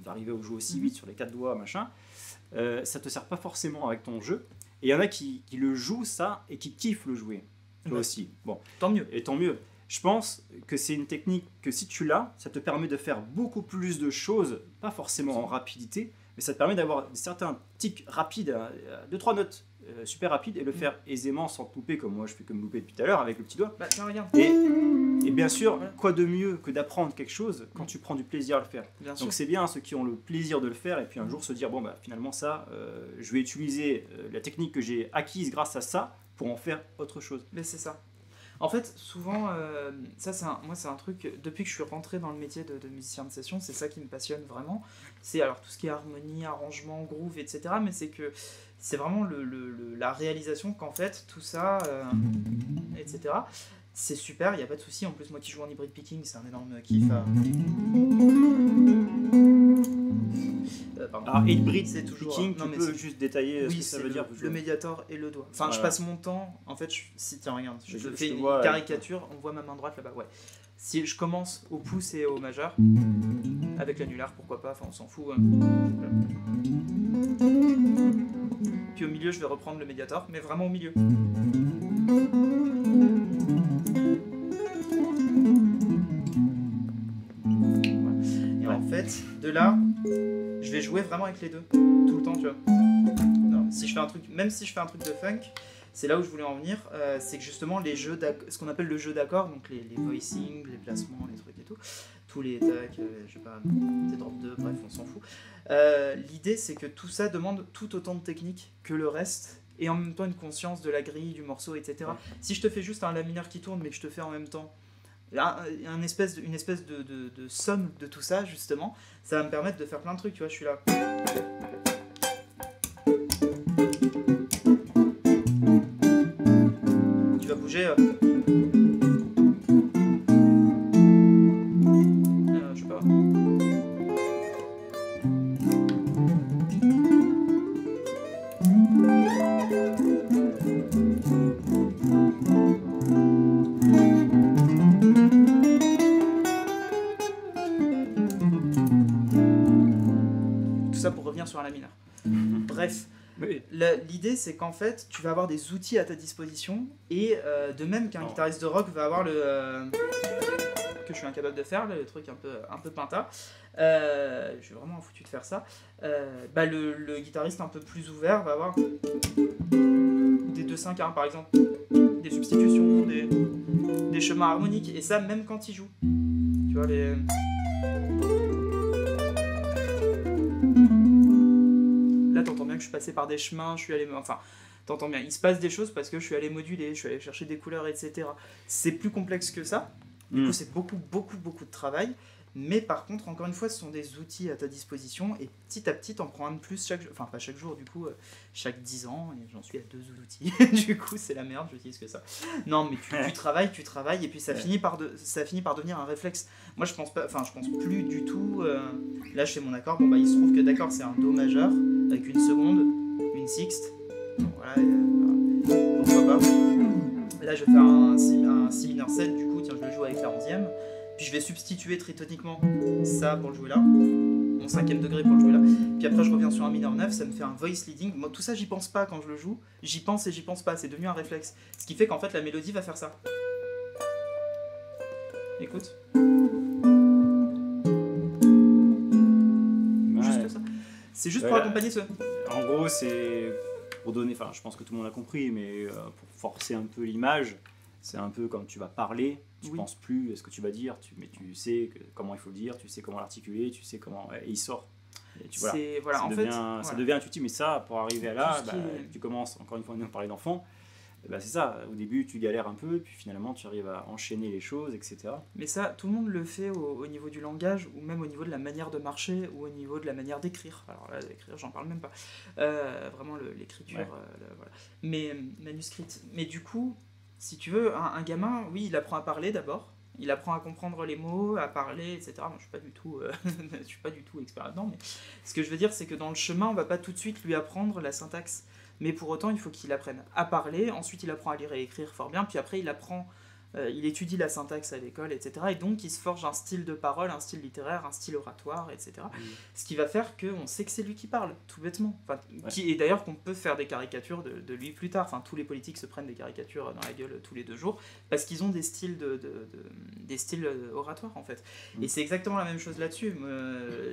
d'arriver au jeu aussi vite sur les 4 doigts, machin, ça te sert pas forcément avec ton jeu. Et il y en a qui le jouent ça et qui kiffent le jouer. Toi aussi. Bon. Tant mieux. Et tant mieux. Je pense que c'est une technique que si tu l'as, ça te permet de faire beaucoup plus de choses, pas forcément en rapidité, mais ça te permet d'avoir certains tics rapides, 2-3 notes super rapides, et le faire aisément sans te louper, comme moi je fais comme louper depuis tout à l'heure avec le petit doigt. Tiens, regarde. Et bien sûr, quoi de mieux que d'apprendre quelque chose quand tu prends du plaisir à le faire. Donc c'est bien ceux qui ont le plaisir de le faire, et puis un jour se dire, finalement ça, je vais utiliser la technique que j'ai acquise grâce à ça pour en faire autre chose. Mais c'est ça. En fait, souvent, ça c'est un truc, depuis que je suis rentré dans le métier de musicien de session, c'est ça qui me passionne vraiment. C'est alors tout ce qui est harmonie, arrangement, groove, etc. Mais c'est que c'est vraiment la réalisation qu'en fait, tout ça, etc. C'est super, il n'y a pas de souci. En plus, moi qui joue en hybrid picking, c'est un énorme kiff. Alors, hybrid c'est toujours picking, tu peux juste détailler ce que ça veut dire. Le médiator et le doigt. Je passe mon temps, en fait, tiens, regarde, je fais une vois, caricature, on voit ma main droite là-bas, Si je commence au pouce et au majeur, avec l'annulaire, pourquoi pas, on s'en fout. Voilà. Puis au milieu, je vais reprendre le médiator, mais vraiment au milieu. Et en fait, de là, je vais jouer vraiment avec les deux, tout le temps, tu vois. Non, si je fais un truc, même si je fais un truc de funk, c'est là où je voulais en venir, c'est que justement les jeux ce qu'on appelle le jeu d'accords, donc les voicings, les placements, les trucs et tout, tous les tacs, je sais pas, des drop 2, bref, on s'en fout. L'idée c'est que tout ça demande tout autant de technique que le reste, et en même temps une conscience de la grille, du morceau, etc. Si je te fais juste un la mineur qui tourne, mais que je te fais en même temps une espèce de somme de tout ça, justement, ça va me permettre de faire plein de trucs, tu vois, je suis là. Tu vas bouger... je sais pas... ça pour revenir sur un la mineur. Bref, Oui. l'idée c'est qu'en fait tu vas avoir des outils à ta disposition et de même qu'un guitariste de rock va avoir le que je suis incapable de faire, le truc un peu pinta. Je suis vraiment foutu de faire ça. Le guitariste un peu plus ouvert va avoir des 2-5-1 par exemple, des substitutions, des chemins harmoniques et ça même quand il joue. Tu vois les... Là, t'entends bien que je suis passé par des chemins, je suis allé... Enfin, t'entends bien, il se passe des choses parce que je suis allé moduler, je suis allé chercher des couleurs, etc. C'est plus complexe que ça. Du coup, c'est beaucoup de travail. Mais par contre, encore une fois, ce sont des outils à ta disposition et petit à petit, t'en prends un de plus chaque jour. Enfin, pas chaque jour, du coup, chaque 10 ans. Et j'en suis à 2 outils. Du coup, c'est la merde, j'utilise que ça. Non, mais tu travailles et puis ça finit par devenir un réflexe. Moi, je pense plus du tout... Là, je fais mon accord. Bon, bah, il se trouve que d'accord, c'est un Do majeur avec une seconde, une sixte. Bon, voilà, pourquoi pas. Là, je vais faire un Si mineur 7, du coup, tiens, je le joue avec la 11e. Puis je vais substituer tritoniquement ça pour le jouer là, mon 5e degré pour le jouer là. Puis après, je reviens sur un mineur 9, ça me fait un voice leading. Moi, tout ça, j'y pense pas quand je le joue. J'y pense et j'y pense pas, c'est devenu un réflexe. Ce qui fait qu'en fait, la mélodie va faire ça. Écoute. Juste ça. C'est juste pour accompagner ce... En gros, c'est pour donner... Enfin, je pense que tout le monde a compris, mais pour forcer un peu l'image, c'est un peu comme tu vas parler, tu penses plus à ce que tu vas dire, mais tu sais comment il faut le dire, tu sais comment l'articuler, tu sais comment... Et il sort. Et ça devient intuitif, mais ça, pour arriver à là, tu commences, encore une fois, on parlait d'enfants, c'est ça, au début tu galères un peu, puis finalement tu arrives à enchaîner les choses, etc. Mais ça, tout le monde le fait au niveau du langage, ou même au niveau de la manière de marcher, ou au niveau de la manière d'écrire. Alors là, d'écrire, j'en parle même pas. Vraiment l'écriture, voilà. Mais manuscrite. Mais du coup, si tu veux, un gamin, oui, il apprend à parler d'abord, il apprend à comprendre les mots, à parler, etc. Moi, je suis pas du tout expert là-dedans, mais ce que je veux dire, c'est que dans le chemin, on va pas tout de suite lui apprendre la syntaxe. Mais pour autant, il faut qu'il apprenne à parler, ensuite il apprend à lire et écrire fort bien, puis après il étudie la syntaxe à l'école, etc. Et donc il se forge un style de parole, un style littéraire, un style oratoire, etc. Ce qui va faire qu'on sait que c'est lui qui parle, tout bêtement. Et d'ailleurs qu'on peut faire des caricatures de lui plus tard. Enfin, tous les politiques se prennent des caricatures dans la gueule tous les 2 jours, parce qu'ils ont des styles, des styles oratoires, en fait. Et c'est exactement la même chose là-dessus.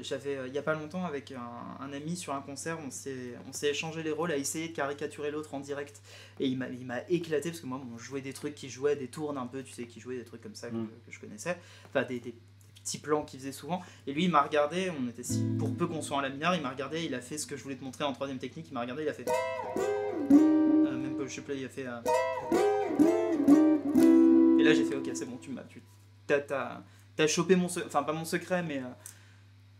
J'avais, il n'y a pas longtemps, avec un ami sur un concert, on s'est échangé les rôles à essayer de caricaturer l'autre en direct. Et il m'a éclaté, parce que moi, on jouait des trucs qui jouaient des tournes un peu, tu sais, qui jouaient des trucs comme ça que je connaissais. Enfin, des petits plans qu'il faisait souvent. Et lui, il m'a regardé, pour peu qu'on soit en la mineure, il m'a regardé, il a fait ce que je voulais te montrer en 3ème technique, il m'a regardé, il a fait... même pas le chaplet, il a fait... Et là, j'ai fait, ok, c'est bon, t'as chopé mon secret, enfin pas mon secret, mais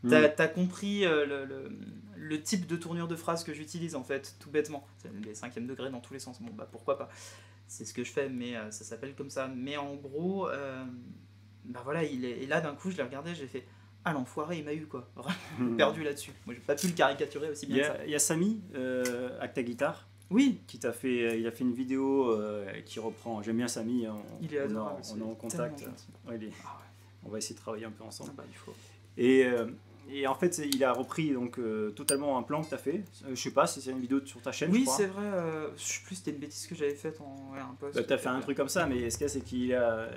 t'as compris le type de tournure de phrase que j'utilise, en fait, tout bêtement. C'est des 5e degrés dans tous les sens, bon bah pourquoi pas. C'est ce que je fais, mais ça s'appelle comme ça. Mais en gros, voilà, et là d'un coup je l'ai regardé, j'ai fait ah l'enfoiré, il m'a eu quoi, perdu là-dessus. Moi j'ai pas pu le caricaturer aussi bien que ça. Il y a Samy, avec ta guitare, oui, il a fait une vidéo qui reprend. J'aime bien Samy, il est adorable, on est en contact. Ouais. On va essayer de travailler un peu ensemble. Il faut. Et en fait, il a repris donc totalement un plan que tu as fait. Je sais pas si c'est une vidéo sur ta chaîne. Oui, c'est vrai. Je sais plus, c'était une bêtise que j'avais faite en un post. Tu as fait un truc comme ça, mais ce qu'il y a, c'est qu'il a,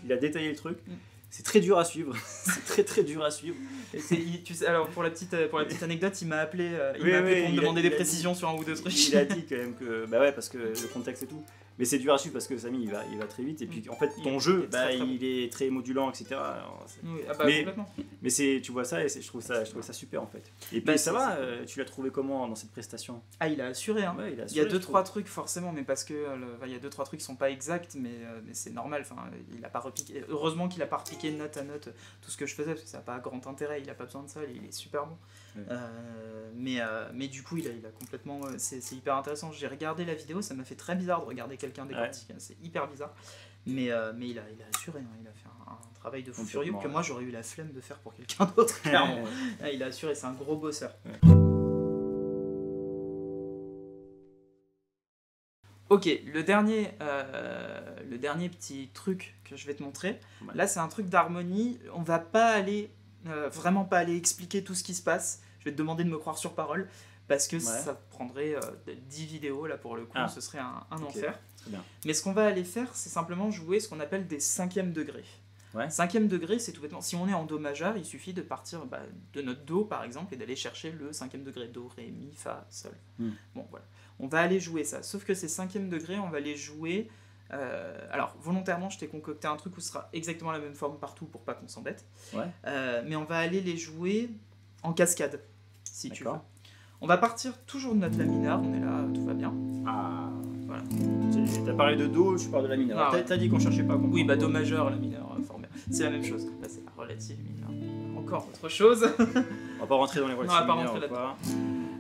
il a détaillé le truc. C'est très dur à suivre. C'est très dur à suivre. Tu sais, alors pour la petite anecdote, il m'a appelé, pour me demander des précisions sur un ou deux trucs. Il a dit quand même que, bah ouais, parce que le contexte et tout. Mais c'est dur à suivre parce que Samy il va très vite et puis en fait ton Il jeu est très, très il est très modulant, etc. Alors, Oui, mais complètement. mais tu vois ça et je trouve ça super en fait. Et puis Bah, ça va, tu l'as trouvé comment dans cette prestation? Ah, il a assuré, hein. Ouais, il a Il y a assuré, je 2-3 trucs forcément, mais parce que il y a 2-3 trucs qui sont pas exacts, mais c'est normal. Enfin, il a pas repiqué. Heureusement qu'il a pas repiqué note à note tout ce que je faisais, parce que ça n'a pas grand intérêt. Il a pas besoin de ça. Il est super bon. Ouais. Mais du coup, il a complètement. C'est hyper intéressant. J'ai regardé la vidéo, ça m'a fait très bizarre de regarder quelqu'un décortiquer. C'est hyper bizarre. Mais il a assuré. Hein. Il a fait un travail de fou furieux que moi j'aurais eu la flemme de faire pour quelqu'un d'autre. Clairement. Il a assuré. C'est un gros bosseur. Ouais. Ok, le dernier petit truc que je vais te montrer, Ouais. là c'est un truc d'harmonie, on va pas aller, vraiment pas aller expliquer tout ce qui se passe, je vais te demander de me croire sur parole, parce que ça prendrait 10 vidéos là pour le coup, ce serait un enfer. Très bien. Mais ce qu'on va aller faire, c'est simplement jouer ce qu'on appelle des 5e degrés. Ouais. 5e degré, c'est tout bêtement, si on est en Do majeur, il suffit de partir de notre Do par exemple et d'aller chercher le 5e degré, Do, Ré, Mi, Fa, Sol. Bon voilà. On va aller jouer ça, sauf que ces 5e degrés, on va les jouer... alors, volontairement, je t'ai concocté un truc où ce sera exactement la même forme partout pour pas qu'on s'embête. Ouais. Mais on va aller les jouer en cascade, si tu veux. On va partir toujours de notre La mineur, on est là, tout va bien. Ah, voilà. T'as parlé de Do, je parle de La mineur. Ah, T'as dit qu'on cherchait pas à comprendre. Oui, Do majeur, La mineur, formel. C'est la même chose. Là, c'est la relative mineur. Encore autre chose. On va pas rentrer dans les relatives mineures. On va pas rentrer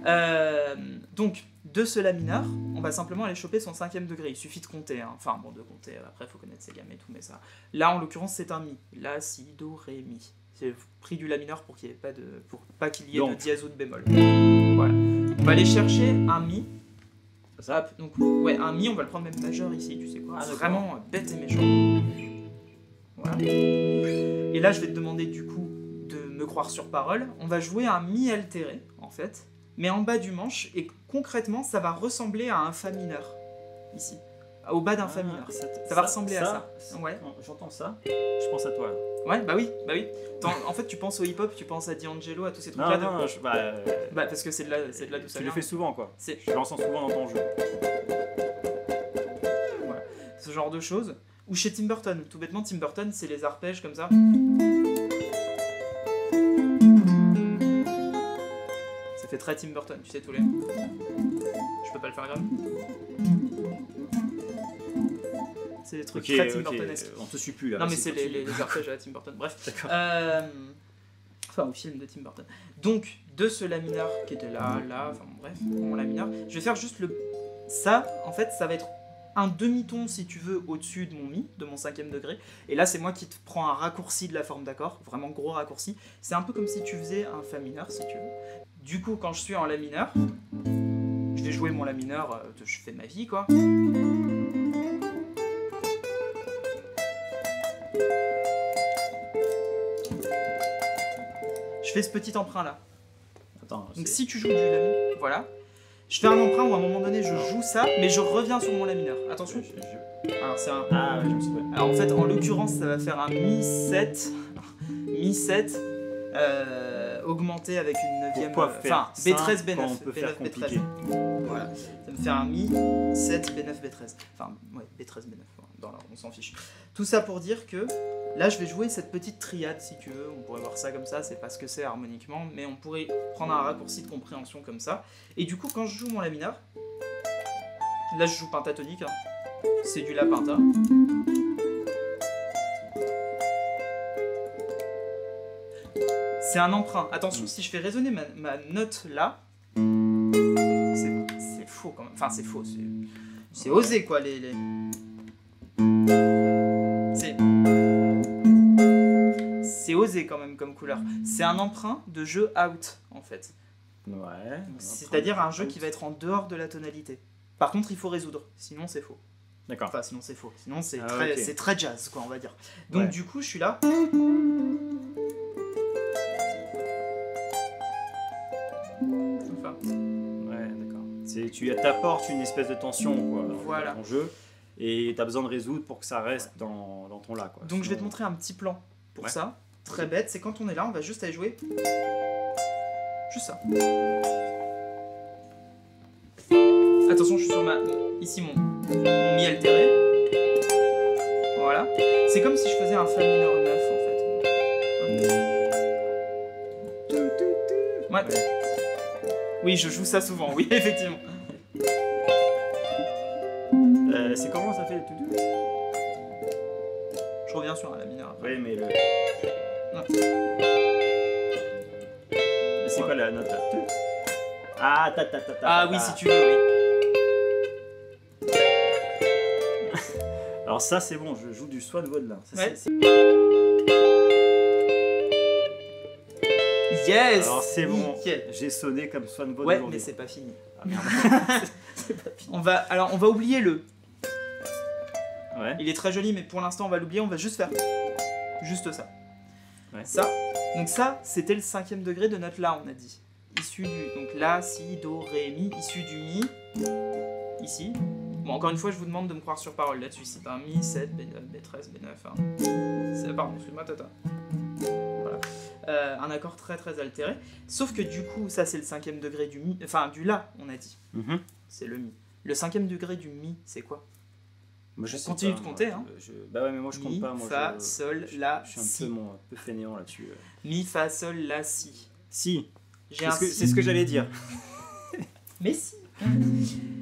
là-dedans. Donc, de ce La mineur, on va simplement aller choper son 5e degré. Il suffit de compter, hein. Enfin bon, de compter, après il faut connaître ses gammes et tout, mais ça... Là, en l'occurrence, c'est un Mi. La, Si, Do, Ré, Mi. J'ai pris du La mineur pour qu'il y ait pas de... pour pas qu'il y ait de dièse ou de bémol. Voilà. On va aller chercher un Mi. Ça. Hop, donc, ouais, un Mi, on va le prendre même majeur ici, tu sais quoi. Vraiment bête et méchant. Voilà. Et là, je vais te demander du coup de me croire sur parole. On va jouer un Mi altéré, en fait, mais en bas du manche, et concrètement, ça va ressembler à un Fa mineur, ici, au bas d'un Fa mineur. Ça va ressembler à ça. Ouais. J'entends ça, je pense à toi. Ouais, bah oui. En fait, tu penses au hip-hop, tu penses à D'Angelo, à tous ces trucs-là. Non, parce que c'est de là d'où ça tu vient. le fais souvent, quoi. C'est... Je l'entends souvent dans ton jeu. Voilà. Ce genre de choses. Ou chez Tim Burton. Tout bêtement, Tim Burton, c'est les arpèges comme ça. Ça fait très Tim Burton, tu sais, tous les... Je peux pas le faire grave. C'est des trucs très Tim Burtonesques. On te suit plus, là. Non, mais c'est les arpèges à la Tim Burton. Bref. D'accord. Enfin, au film de Tim Burton. Donc, de ce La mineur qui était là, enfin bref, mon La mineur, je vais faire juste le... Ça, en fait, ça va être un demi-ton, si tu veux, au-dessus de mon Mi, de mon 5e degré. Et là, c'est moi qui te prends un raccourci de la forme d'accord, vraiment gros raccourci. C'est un peu comme si tu faisais un Fa mineur, si tu veux. Du coup, quand je suis en La mineur, je vais jouer mon La mineur, je fais ma vie, quoi. Je fais ce petit emprunt là. Attends, donc si tu joues du La mineur, voilà. Je fais un emprunt où à un moment donné je joue ça, mais je reviens sur mon La mineur. Attention. Alors c'est un... Ah ouais, je me souviens. Alors en fait, en l'occurrence, ça va faire un Mi 7. Mi 7 augmenté avec une 9e... Enfin, B13, B9. On peut faire compliqué. Voilà. Ça me fait un Mi 7, B9, B13. Enfin, ouais, B13, B9. Dans l'ordre, on s'en fiche. Tout ça pour dire que là, je vais jouer cette petite triade, si tu veux. On pourrait voir ça comme ça, c'est pas ce que c'est harmoniquement, mais on pourrait prendre un raccourci de compréhension comme ça. Et du coup, quand je joue mon La mineur, là, je joue pentatonique. Hein. C'est du La penta. C'est un emprunt. Attention, si je fais résonner ma note là, c'est faux quand même. Enfin, c'est faux. C'est osé quoi, C'est osé quand même comme couleur. C'est un emprunt de jeu out en fait. Ouais. C'est-à-dire un jeu qui va être en dehors de la tonalité. Par contre, il faut résoudre, sinon c'est faux. D'accord. Enfin, sinon c'est faux. Sinon c'est okay. C'est très jazz quoi, on va dire. Donc du coup, je suis là. Enfin. Ouais, d'accord. Tu t'apportes une espèce de tension quoi, voilà. dans ton jeu. Et tu as besoin de résoudre pour que ça reste dans ton La. Quoi. Donc je vais te montrer un petit plan pour ça. Très bête, c'est quand on est là, on va juste aller jouer. Juste ça. Attention, je suis sur ici mon mi altéré. Voilà. C'est comme si je faisais un fa mineur 9 en fait. Ouais. Oui, je joue ça souvent, oui, effectivement. C'est comment ça fait le tout? Je reviens sur un la mineur après. Oui, mais le. Non. C'est quoi la note là? Ah, ta. Ah oui, si tu veux, oui. Alors ça c'est bon, je joue du swan vaudevin. Ouais. Yes. Alors c'est bon, nickel. j'ai sonné comme swan vaudevin. Ouais, mais c'est pas fini. Ah merde. C'est pas fini. On va oublier le. Ouais. Il est très joli, mais pour l'instant on va l'oublier, on va juste faire juste ça. Ouais. Ça. Donc ça, c'était le 5e degré de notre la, on a dit. Issu du donc la, si, do, ré, mi, issu du mi. Ici. Bon, encore une fois, je vous demande de me croire sur parole là-dessus. C'est un mi, 7, B9, B13, B9. Hein. Pardon, excuse-moi, tata. Voilà. Un accord très très altéré. Sauf que du coup, ça c'est le 5e degré du mi, enfin du la, on a dit. C'est le mi. Le 5e degré du mi, c'est quoi? Moi, je continue pas, de compter, moi, hein. Bah ouais, mais moi je compte Mi, pas. Moi, fa, sol, la, je suis si. un peu fainéant là-dessus. Mi, fa, sol, la, si. Si. J'ai C'est ce que j'allais dire. Mais si.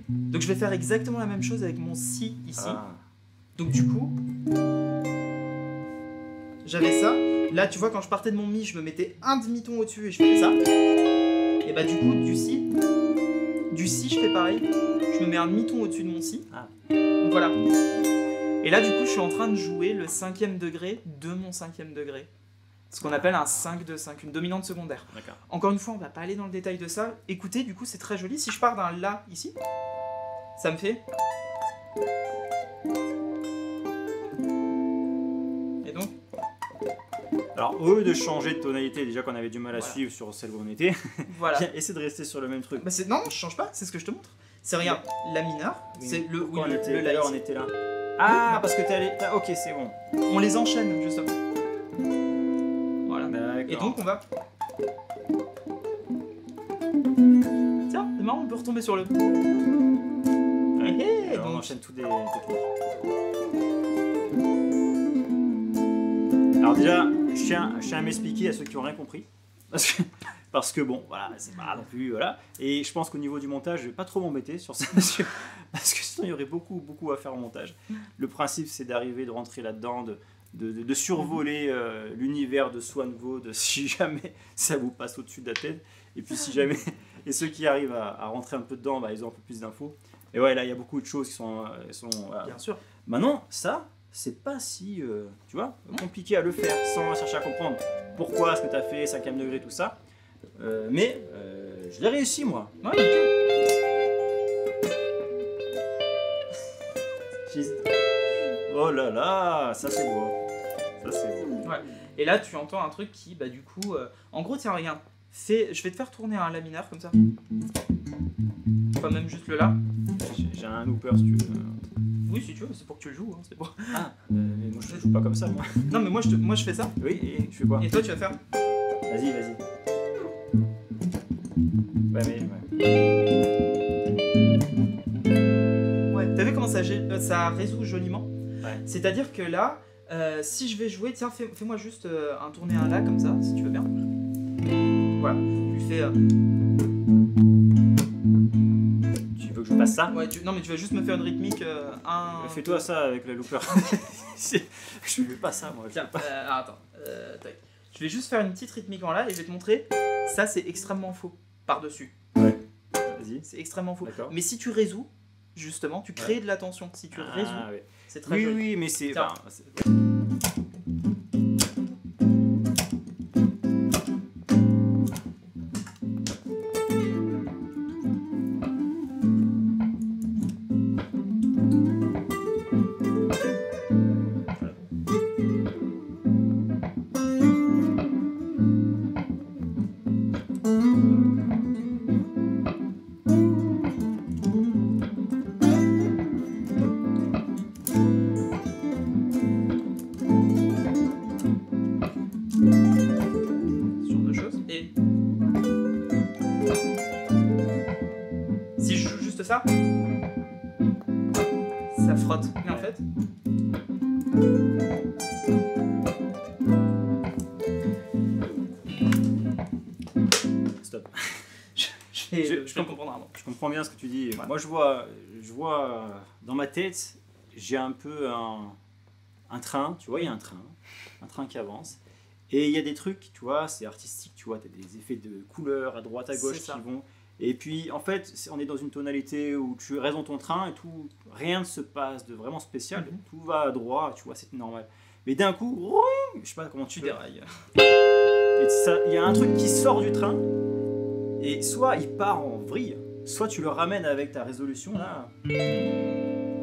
Donc je vais faire exactement la même chose avec mon si ici. Ah. Donc du coup, j'avais ça. Là, tu vois, quand je partais de mon mi, je me mettais un demi-ton au-dessus et je faisais ça. Et bah du coup, du si, je fais pareil. Je me mets un demi-ton au-dessus de mon si. Ah. Donc voilà. Et là, du coup, je suis en train de jouer le 5e degré de mon 5e degré. Ce qu'on appelle un 5 de 5, une dominante secondaire. D'accord. Encore une fois, on va pas aller dans le détail de ça. Écoutez, du coup, c'est très joli. Si je pars d'un la ici, ça me fait. Et donc. Alors, au lieu de changer de tonalité, déjà qu'on avait du mal à suivre sur celle où on était, Voilà. essaie de rester sur le même truc. Bah non, je change pas, c'est ce que je te montre. C'est regarde, la mineur, Oui, c'est le pourquoi oui, on était le tout à la l'heure, ici. on était là. Ah, parce que t'es allé. Ok, c'est bon. On les enchaîne justement. Voilà. D'accord. Et donc on va. Tiens, c'est marrant, on peut retomber sur le. Ouais. Hé, Alors, on donc. enchaîne tous des techniques. Alors déjà, je tiens à m'expliquer à ceux qui n'ont rien compris. Parce que bon, voilà, c'est pas non plus, voilà. Et je pense qu'au niveau du montage, je vais pas trop m'embêter sur ça, parce que sinon il y aurait beaucoup à faire au montage. Le principe, c'est d'arriver, de rentrer là-dedans, de survoler l'univers de Swan Vaud, si jamais ça vous passe au-dessus de la tête. Et puis si jamais, et ceux qui arrivent à rentrer un peu dedans, bah, ils ont un peu plus d'infos. Et ouais, là, il y a beaucoup de choses qui sont voilà. Bien sûr. Maintenant, ça, c'est pas si, tu vois, compliqué à le faire sans chercher à comprendre pourquoi est-ce que tu as fait 5e degré, tout ça. Mais je l'ai réussi, moi. Ouais, nickel. Oh là là, ça c'est beau. Ça c'est beau. Ouais. Et là, tu entends un truc qui, bah du coup, en gros, tiens, regarde. Je vais te faire tourner un la mineur comme ça. Enfin, même juste le la. J'ai un looper si tu veux. Oui, si tu veux, c'est pour que tu le joues. Hein, c'est pour... Ah, mais moi je joue pas comme ça, moi. Non, mais moi je fais ça. Oui, et tu fais quoi? Et toi, tu vas faire. Vas-y. Ouais, mais. Ouais, t'as vu comment ça résout joliment? Ouais. C'est-à-dire que là, si je vais jouer, tiens, fais-moi juste un tourner un la comme ça, si tu veux bien. Voilà, tu fais. Tu veux que je fasse ça? Ouais, non, mais tu vas juste me faire une rythmique. Fais-toi ça avec le looper. Je fais pas ça, moi. Tiens, attends. Tac. Je vais juste faire une petite rythmique en la et je vais te montrer. Ça, c'est extrêmement faux. Par-dessus. Ouais. Vas-y. C'est extrêmement faux. D'accord. Mais si tu résous, justement, tu crées de la tension. Si tu résous, Ouais. c'est très joli. Oui, mais c'est. Tiens. Ça frotte. Mais en fait, Stop. je peux comprendre avant. Je comprends bien ce que tu dis. Ouais. Moi, je vois dans ma tête, j'ai un peu un train, tu vois, il y a un train qui avance. Et il y a des trucs, tu vois, c'est artistique, tu vois, tu as des effets de couleurs à droite, à gauche C'est ça. qui vont. Et puis, en fait, on est dans une tonalité où tu restes dans ton train et tout, rien ne se passe de vraiment spécial, Mhm. tout va à droit, tu vois, c'est normal. Mais d'un coup, rouing, je sais pas comment Tu tu dérailles. et ça, il y a un truc qui sort du train, et soit il part en vrille, soit tu le ramènes avec ta résolution là.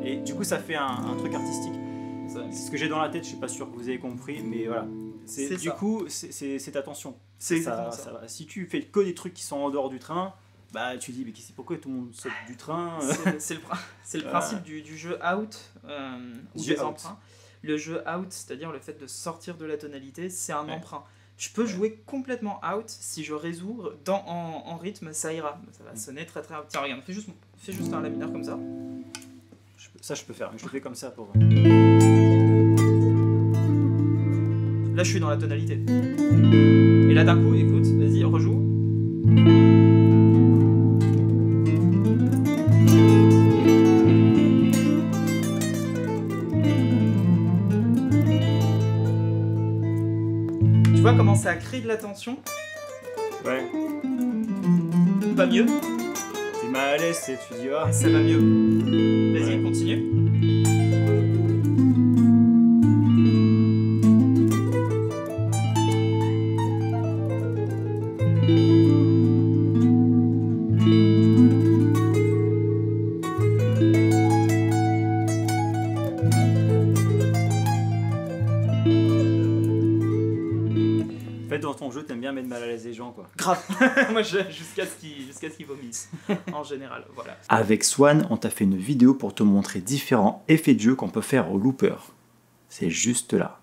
Et du coup, ça fait un truc artistique. C'est ce que j'ai dans la tête, je suis pas sûr que vous avez compris, mais voilà. C'est Du ça. coup, c'est attention. C'est exactement ça. Va. Si tu fais que des trucs qui sont en dehors du train, bah tu dis, mais pourquoi tout le monde saute du train? C'est le principe du jeu out ou Jeu des out. emprunts. Le jeu out, c'est-à-dire le fait de sortir de la tonalité, c'est un Ouais. emprunt. Je peux jouer complètement out si je résous en rythme, ça ira. Ça va sonner très très out. Tiens, regarde, fais juste un la mineur comme ça. Ça, je peux faire, mais je le fais comme ça pour. Là, je suis dans la tonalité. Et là, d'un coup, écoute, vas-y, rejoue. Tu vois comment ça crée de la tension? Ouais. Pas mieux? T'es mal à l'aise, tu dis, ah. Ça va mieux. Vas-y, Ouais. continue. En fait, dans ton jeu, t'aimes bien mettre mal à l'aise les gens, quoi. Grave. Moi, jusqu'à ce qu'ils vomissent. En général, voilà. Avec Swan, on t'a fait une vidéo pour te montrer différents effets de jeu qu'on peut faire au looper. C'est juste là.